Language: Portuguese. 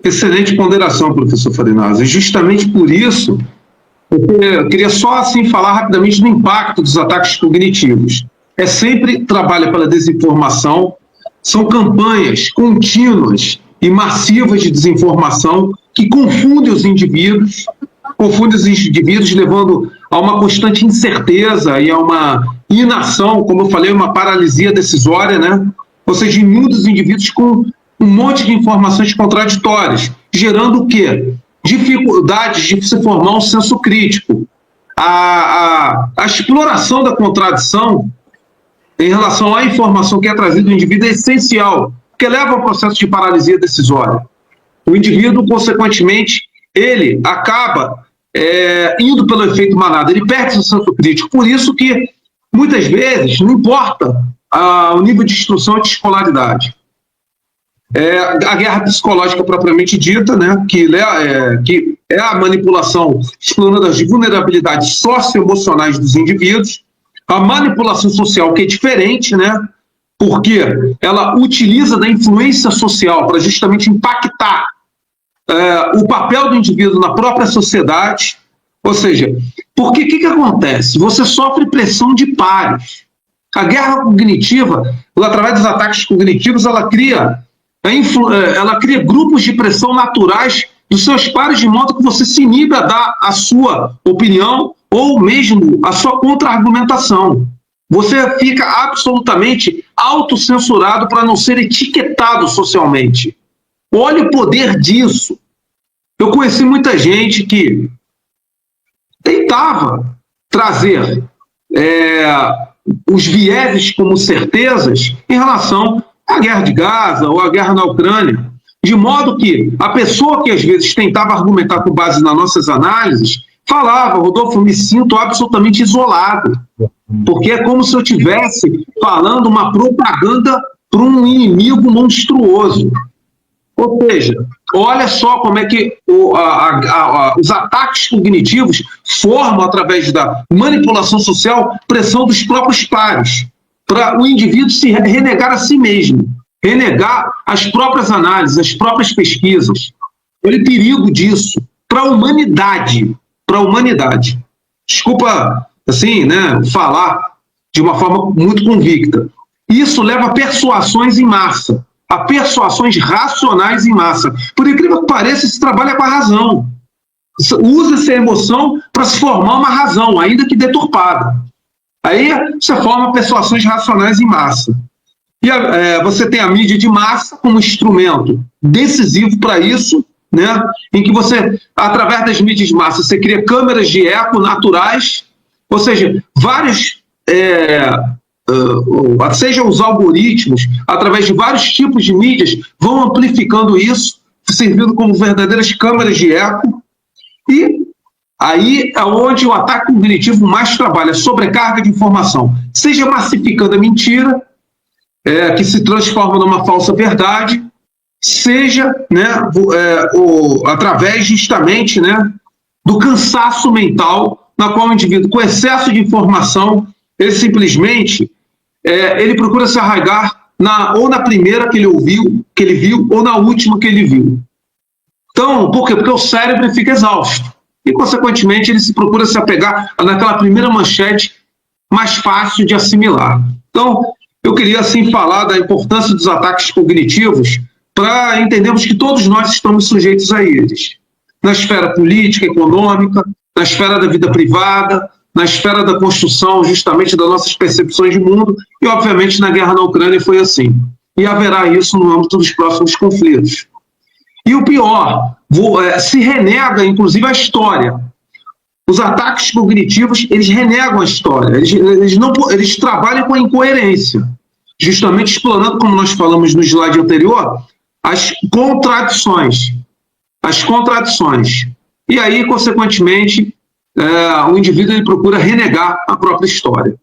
Excelente ponderação, professor Farinazzi. Justamente por isso, eu queria só assim falar rapidamente do impacto dos ataques cognitivos. Sempre trabalha pela desinformação, são campanhas contínuas e massivas de desinformação que confundem os indivíduos, levando a uma constante incerteza e a uma inação, como eu falei, uma paralisia decisória, né? Ou seja, inunda os indivíduos com um monte de informações contraditórias, gerando o quê? Dificuldades de se formar um senso crítico. A exploração da contradição em relação à informação que é trazida do indivíduo é essencial, porque leva ao processo de paralisia decisória. O indivíduo, consequentemente, ele acaba indo pelo efeito manada, ele perde seu senso crítico. Por isso que, muitas vezes, não importa o nível de instrução e de escolaridade. A guerra psicológica propriamente dita, né, que é a manipulação explorando as vulnerabilidades socioemocionais dos indivíduos, a manipulação social, que é diferente, né, porque ela utiliza da influência social para justamente impactar o papel do indivíduo na própria sociedade. Ou seja, porque o que acontece? Você sofre pressão de pares. A guerra cognitiva, através dos ataques cognitivos, ela cria grupos de pressão naturais dos seus pares, de modo que você se inibe a dar a sua opinião ou mesmo a sua contra-argumentação. Você fica absolutamente autocensurado para não ser etiquetado socialmente. Olha o poder disso. Eu conheci muita gente que tentava trazer os vieses como certezas em relação à guerra de Gaza ou à guerra na Ucrânia, de modo que a pessoa que às vezes tentava argumentar com base nas nossas análises falava: Rodolfo, eu me sinto absolutamente isolado, porque é como se eu estivesse falando uma propaganda para um inimigo monstruoso. Ou seja, olha só como é que os ataques cognitivos formam, através da manipulação social, pressão dos próprios pares, para o indivíduo se renegar a si mesmo, renegar as próprias análises, as próprias pesquisas. Olha o perigo disso para a humanidade. Desculpa, assim, né, falar de uma forma muito convicta. Isso leva a persuasões em massa, a persuasões racionais em massa. Por incrível que pareça, se trabalha com a razão. Usa-se a emoção para se formar uma razão, ainda que deturpada. Aí você forma persuasões racionais em massa. E você tem a mídia de massa como instrumento decisivo para isso, né? Em que você, através das mídias de massa, você cria câmeras de eco naturais, ou seja, vários... seja os algoritmos, através de vários tipos de mídias, vão amplificando isso, servindo como verdadeiras câmeras de eco. E aí é onde o ataque cognitivo mais trabalha, sobrecarga de informação, seja massificando a mentira, que se transforma numa falsa verdade, seja, né, através justamente, né, do cansaço mental, na qual o indivíduo, com excesso de informação, ele simplesmente ele procura se arraigar ou na primeira que ele viu, ou na última que ele viu. Então, por quê? Porque o cérebro fica exausto. E, consequentemente, ele procura se apegar naquela primeira manchete mais fácil de assimilar. Então, eu queria, assim, falar da importância dos ataques cognitivos para entendermos que todos nós estamos sujeitos a eles. Na esfera política, econômica, na esfera da vida privada, na esfera da construção justamente das nossas percepções de mundo, e obviamente na guerra na Ucrânia foi assim. E haverá isso no âmbito dos próximos conflitos. E o pior, se renega inclusive a história. Os ataques cognitivos, eles renegam a história, eles trabalham com a incoerência, justamente explorando, como nós falamos no slide anterior, as contradições. E aí, consequentemente, o indivíduo ele procura renegar a própria história.